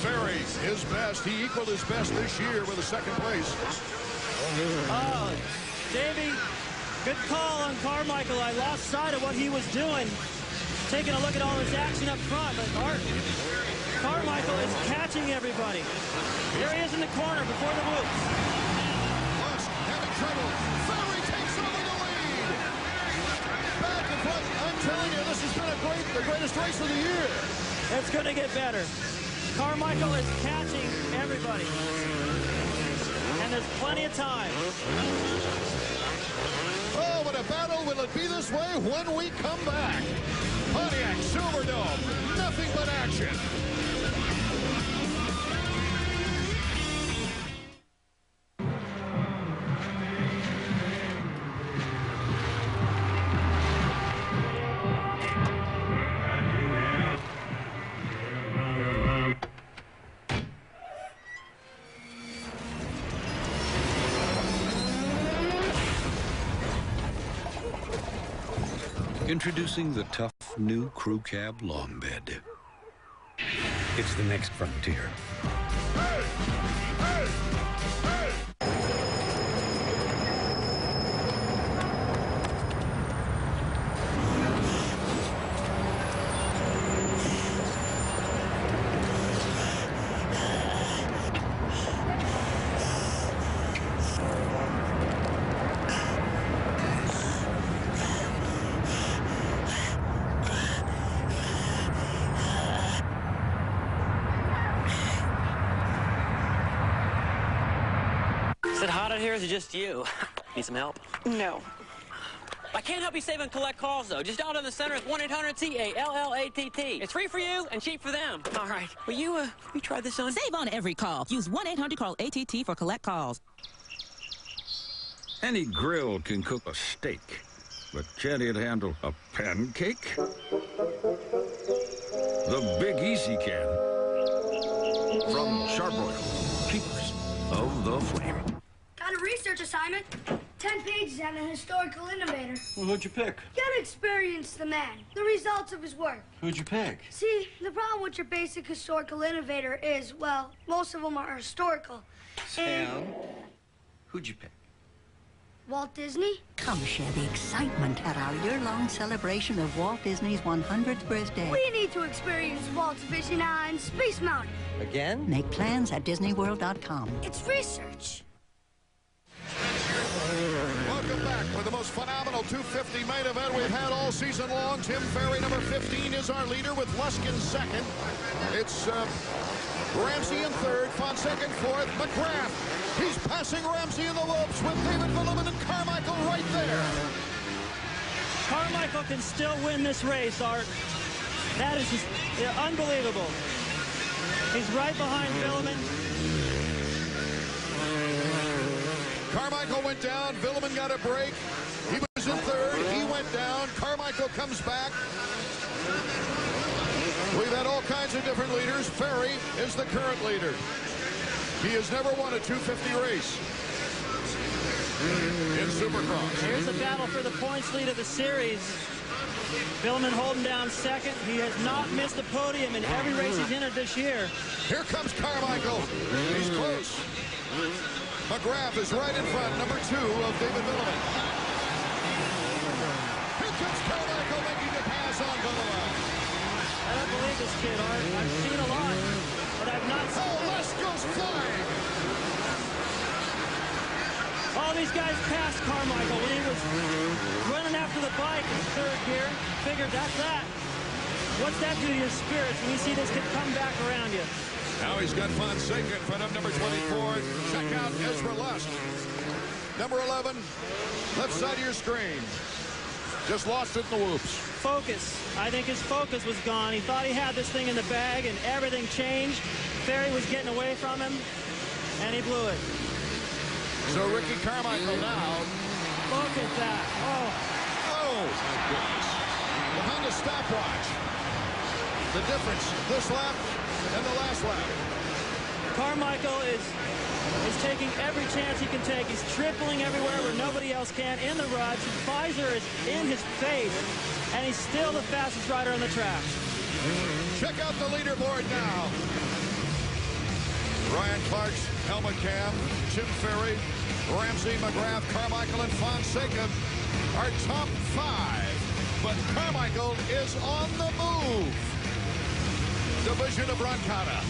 Ferry, his best. He equaled his best this year with a 2nd place. Oh, Davey, good call on Carmichael. I lost sight of what he was doing. Taking a look at all his action up front, but Carmichael is catching everybody. There he is in the corner before the whoops. Lusk having trouble. Ferry takes over the lead. Back and front. I'm telling you, this has been the greatest race of the year. It's going to get better. Carmichael is catching everybody. And there's plenty of time. Oh, what a battle. Will it be this way when we come back? Pontiac Silverdome, nothing but action. Introducing the tough new crew cab long bed. It's the next frontier. Hey! Hey! Is it hot out here or is it just you? Need some help? No. I can't help you save and collect calls, though. Just dial in the center. It's 1-800-CALLATT. It's free for you and cheap for them. All right. Will you try this on? Save on every call. Use 1-800-CALL-ATT for collect calls. Any grill can cook a steak, but can it handle a pancake? The Big Easy can. From Charbroil, keepers of the flame. Got a research assignment. 10 pages on a historical innovator. Well, who'd you pick? Gotta experience the man, the results of his work. Who'd you pick? See, the problem with your basic historical innovator is, well, most of them are historical. Sam, who'd you pick? Walt Disney? Come share the excitement at our year-long celebration of Walt Disney's 100th birthday. We need to experience Walt's vision on Space Mountain. Again? Make plans at DisneyWorld.com. It's research. Welcome back for the most phenomenal 250 main event we've had all season long. Tim Ferry, number 15, is our leader with Luskin second. It's Ramsey in third, Fonseca in fourth, McGrath. He's passing Ramsey in the ropes with David Villeman and Carmichael right there. Carmichael can still win this race, Art. That is just unbelievable. He's right behind Villeman. Carmichael went down. Villeman got a break. He was in third. He went down. Carmichael comes back. We've had all kinds of different leaders. Ferry is the current leader. He has never won a 250 race in Supercross. Here's the battle for the points lead of the series. Villeman holding down second. He has not missed the podium in every race he's entered this year. Here comes Carmichael. He's close. McGrath is right in front, number 2 of David Villeman. Here comes Carmichael making the pass on Villeman. I don't believe this kid, Art. I've seen a lot, but I've not seen... Oh, Les goes flying! All these guys passed Carmichael when he was running after the bike in third gear. Figured that's that. What's that do to your spirits when you see this kid come back around you? Now he's got Fonseca in front of number 24. Check out Ezra Lust. Number 11, left side of your screen. Just lost it in the whoops. Focus. I think his focus was gone. He thought he had this thing in the bag, and everything changed. Ferry was getting away from him, and he blew it. So Ricky Carmichael now. Look at that. Oh. Oh, my goodness. Behind the stopwatch. The difference, this lap and the last lap. Carmichael is taking every chance he can take. He's tripling everywhere where nobody else can in the ruts. Pfizer is in his face, and he's still the fastest rider on the track. Check out the leaderboard now. Ryan Clark's helmet cam, Jim Ferry, Ramsey, McGrath, Carmichael, and Fonseca are top 5. But Carmichael is on the move. Division of Roncada.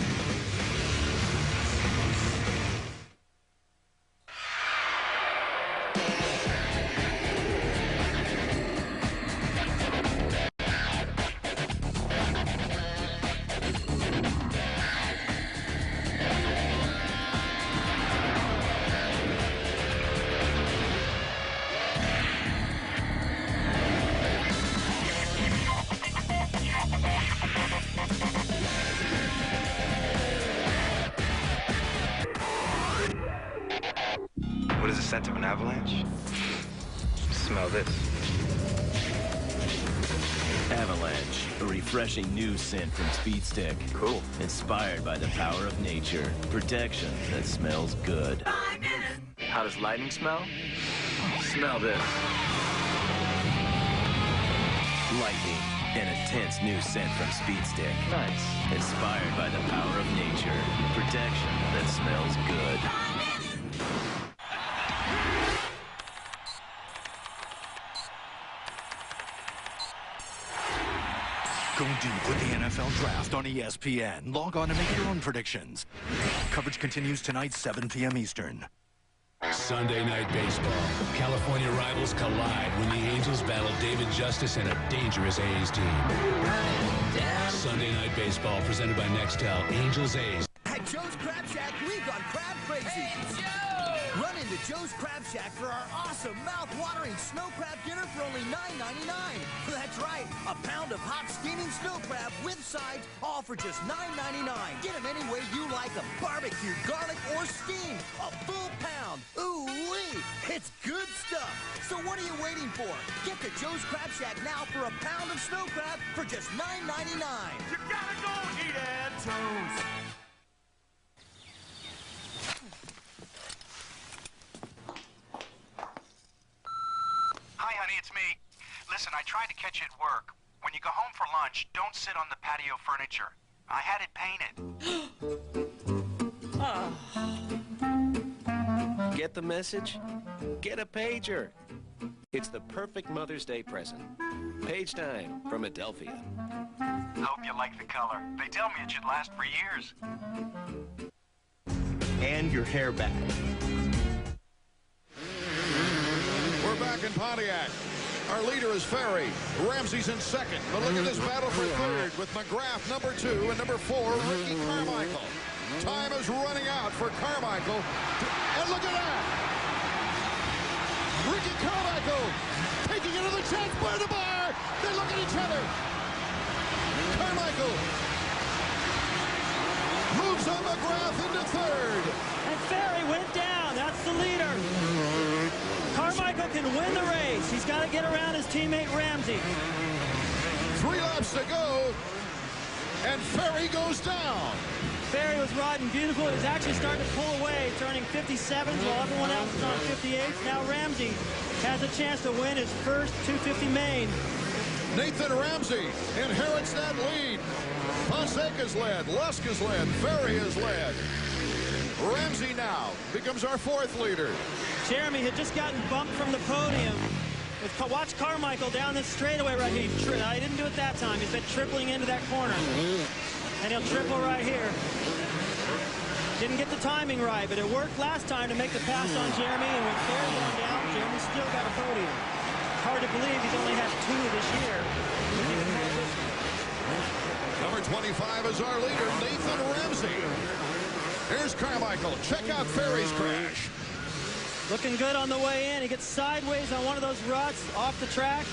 What is the scent of an avalanche? Smell this. Avalanche, a refreshing new scent from Speedstick. Cool. Inspired by the power of nature. Protection that smells good. How does lightning smell? Smell this. Lightning, an intense new scent from Speedstick. Nice. Inspired by the power of nature. Protection that smells good. Go deep with the NFL Draft on ESPN. Log on and make your own predictions. Coverage continues tonight, 7 p.m. Eastern. Sunday Night Baseball. California rivals collide when the Angels battle David Justice and a dangerous A's team. Sunday Night Baseball presented by Nextel. Angels A's. At Joe's Crab Shack, we've gone crab crazy. Hey, Joe! Run into Joe's Crab Shack for our awesome mouth-watering snow crab dinner for only $9.99. That's right, a pound of hot steaming snow crab with sides, all for just $9.99. Get them any way you like them, barbecued, garlic, or steamed. A full pound. Ooh-wee! It's good stuff. So what are you waiting for? Get to Joe's Crab Shack now for a pound of snow crab for just $9.99. You gotta go eat at Joe's. Hi, honey, it's me. Listen, I tried to catch you at work. When you go home for lunch, don't sit on the patio furniture. I had it painted. Get the message? Get a pager. It's the perfect Mother's Day present. Page Time from Adelphia. Hope you like the color. They tell me it should last for years. And your hair back. We're back in Pontiac. Our leader is Ferry. Ramsey's in second. But look at this battle for third with McGrath, number 2, and number 4, Ricky Carmichael. Time is running out for Carmichael. And look at that! Ricky Carmichael taking another chance by the bar. They look at each other. Carmichael moves on McGrath into third. And Ferry went down. That's the leader. Carmichael can win the race. He's got to get around his teammate Ramsey. 3 laps to go, and Ferry goes down. Ferry was riding beautiful. He was actually starting to pull away, turning 57s while everyone else is on 58s. Now Ramsey has a chance to win his first 250 main. Nathan Ramsey inherits that lead. Fonseca's led, Lusk is led, Ferry is led. Ramsey now becomes our 4th leader. Jeremy had just gotten bumped from the podium. Watch Carmichael down this straightaway right here. He didn't do it that time. He's been tripling into that corner. And he'll triple right here. Didn't get the timing right, but it worked last time to make the pass on Jeremy. And with Ferry going down, Jeremy still got a podium. Hard to believe he's only had 2 this year. Number 25 is our leader, Nathan Ramsey. Here's Carmichael. Check out Ferry's crash. Looking good on the way in. He gets sideways on one of those ruts off the track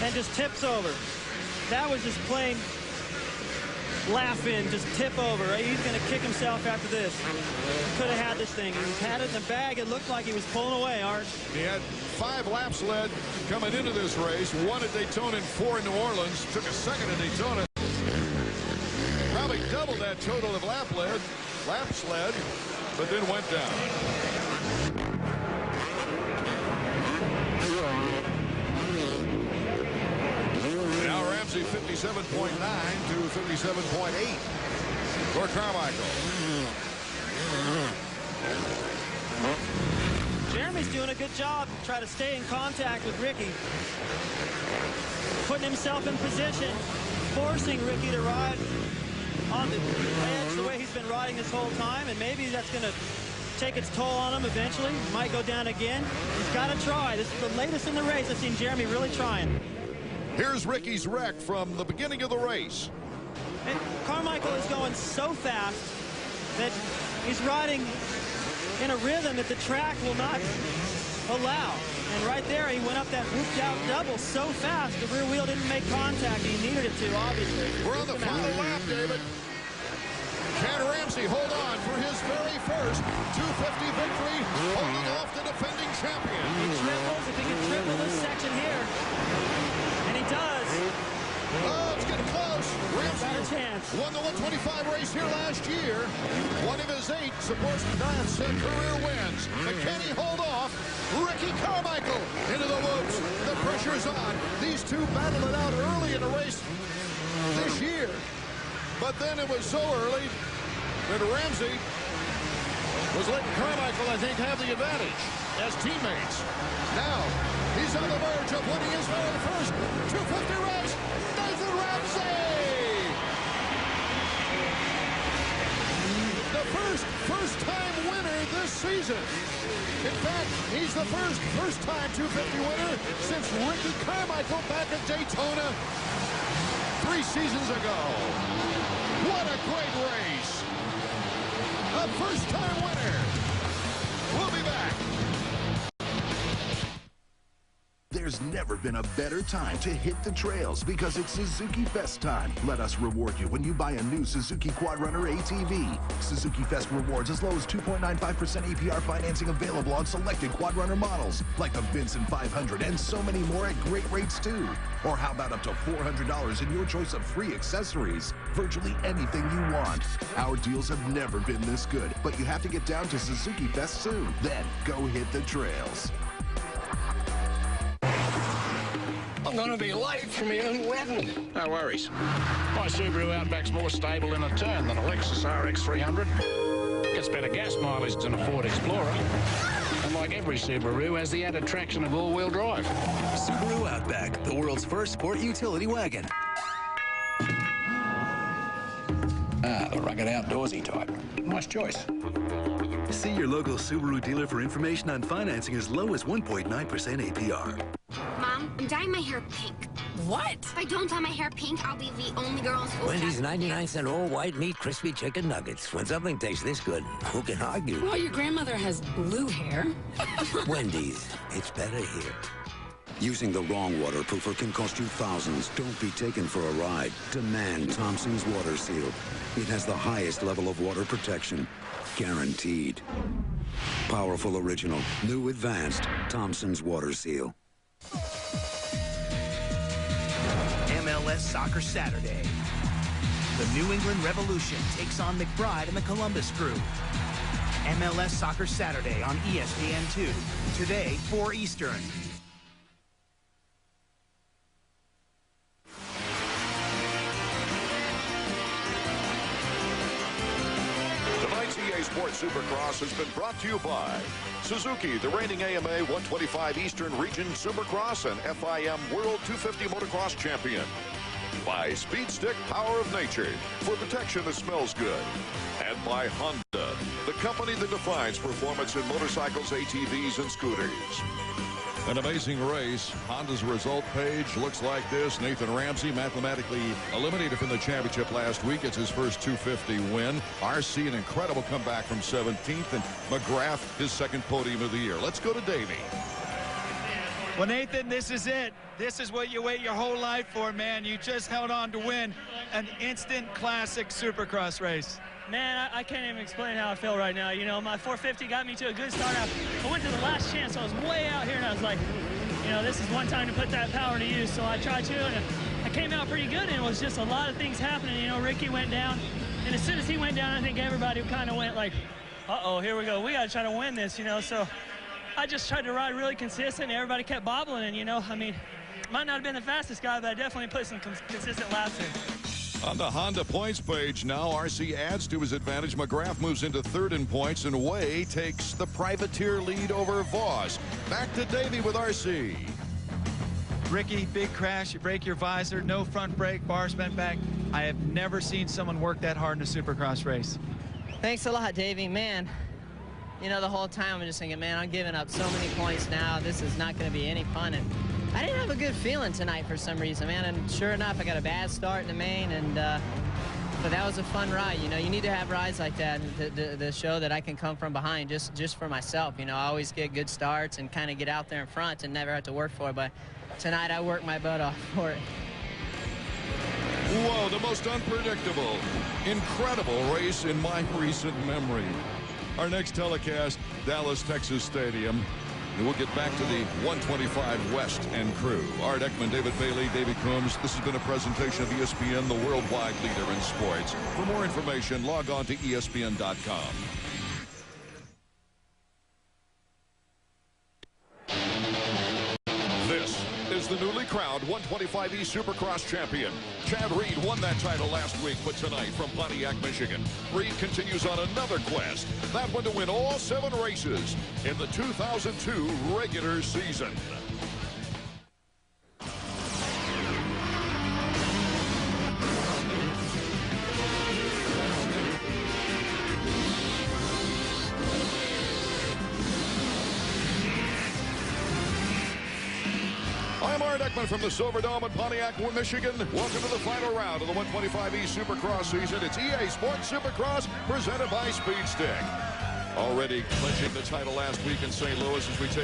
and just tips over. That was just plain laughing, just tip over. Right? He's going to kick himself after this. Could have had this thing. He had it in the bag. It looked like he was pulling away, Art. He had 5 laps led coming into this race. 1 at Daytona and 4 in New Orleans. Took a second at Daytona. Probably doubled that total of laps led, but then went down. Now Ramsey 57.9 to 57.8 for Carmichael. Jeremy's doing a good job to try to stay in contact with Ricky. Putting himself in position, forcing Ricky to ride on the edge the way he's been riding this whole time, and maybe that's going to take its toll on him eventually. Might go down again. He's got to try. This is the latest in the race. I've seen Jeremy really trying. Here's Ricky's wreck from the beginning of the race. And Carmichael is going so fast that he's riding in a rhythm that the track will not allow. And right there, he went up that whooped out double so fast, the rear wheel didn't make contact. He needed it to, obviously. We're on the final lap, David. Can Ramsey hold on for his very first 250 victory, holding off the defending champion? He triples, if he can triple this section here. And he does. Oh, it's getting close. Ramsey won the 125 race here last year. One of his 8 supposed to dance career wins. And can he hold off Ricky Carmichael into the whoops? The pressure's on. These two battled it out early in the race this year. But then it was so early that Ramsey was letting Carmichael, I think, have the advantage as teammates. Now, he's on the verge of winning his very first 250 race. Nathan Ramsey! The first-time winner this season. In fact, he's the first-time 250 winner since Ricky Carmichael back at Daytona 3 seasons ago. What a great race. A first-time winner. There's never been a better time to hit the trails because it's Suzuki Fest time. Let us reward you when you buy a new Suzuki Quadrunner ATV. Suzuki Fest rewards as low as 2.95% APR financing available on selected Quadrunner models, like the Vincent 500 and so many more at great rates too. Or how about up to $400 in your choice of free accessories? Virtually anything you want. Our deals have never been this good, but you have to get down to Suzuki Fest soon. Then go hit the trails. I'm gonna be late for my own wedding. No worries. My Subaru Outback's more stable in a turn than a Lexus RX 300. Gets better gas mileage than a Ford Explorer. And like every Subaru, has the added traction of all-wheel drive. Subaru Outback, the world's first sport utility wagon. Ah, the rugged outdoorsy type. Nice choice. See your local Subaru dealer for information on financing as low as 1.9% APR. Mom, I'm dyeing my hair pink. What? If I don't dye my hair pink, I'll be the only girl in school. Wendy's 99-cent all-white meat crispy chicken nuggets. When something tastes this good, who can argue? Well, your grandmother has blue hair. Wendy's, it's better here. Using the wrong waterproofer can cost you thousands. Don't be taken for a ride. Demand Thompson's Water Seal. It has the highest level of water protection. Guaranteed. Powerful original. New advanced Thompson's Water Seal. MLS Soccer Saturday. The New England Revolution takes on McBride and the Columbus Crew. MLS Soccer Saturday on ESPN2. Today, 4 Eastern. Tonight's EA Sports Supercross has been brought to you by Suzuki, the reigning AMA 125 Eastern Region Supercross and FIM World 250 Motocross Champion. By Speed Stick Power of Nature, for protection that smells good. And by Honda, the company that defines performance in motorcycles, ATVs, and scooters. An amazing race. Honda's result page looks like this. Nathan Ramsey mathematically eliminated from the championship last week. It's his first 250 win. RC, an incredible comeback from 17th. And McGrath, his second podium of the year. Let's go to Davey. Well, Nathan, this is it. This is what you wait your whole life for, man. You just held on to win an instant classic Supercross race. Man, I can't even explain how I feel right now. You know, my 450 got me to a good start. I went to the last chance. I was way out here, and I was like, you know, this is one time to put that power to use. So I tried to, and I came out pretty good, and it was just a lot of things happening. You know, Ricky went down, and as soon as he went down, I think everybody kind of went like, uh-oh, here we go. We got to try to win this, you know. So I just tried to ride really consistent, and everybody kept bobbling, and, you know, I mean, might not have been the fastest guy, but I definitely put some consistent laps in. On the Honda points page now, RC adds to his advantage. McGrath moves into third in points, and Way takes the privateer lead over Voss. Back to Davey with RC. Ricky, big crash. You break your visor, no front brake, bars bent back. I have never seen someone work that hard in a Supercross race. Thanks a lot, Davey. Man, you know, the whole time I'm just thinking, man, I'm giving up so many points now. This is not going to be any fun. And I didn't have a good feeling tonight for some reason, man. And sure enough, I got a bad start in the main, and but that was a fun ride. You know, you need to have rides like that to show that I can come from behind just for myself. You know, I always get good starts and kind of get out there in front and never have to work for it. But tonight, I worked my butt off for it. Whoa, the most unpredictable, incredible race in my recent memory. Our next telecast, Dallas, Texas Stadium. And we'll get back to the 125 West and crew. Art Ekman, David Bailey, Davey Coombs. This has been a presentation of ESPN, the worldwide leader in sports. For more information, log on to ESPN.com. This is the newly crowned 125E Supercross champion. Chad Reed won that title last week, but tonight from Pontiac, Michigan, Reed continues on another quest. That one to win all 7 races in the 2002 regular season. I'm Art Ekman from the Silverdome in Pontiac, Michigan. Welcome to the final round of the 125E Supercross season. It's EA Sports Supercross presented by Speed Stick. Already clinching the title last week in St. Louis as we take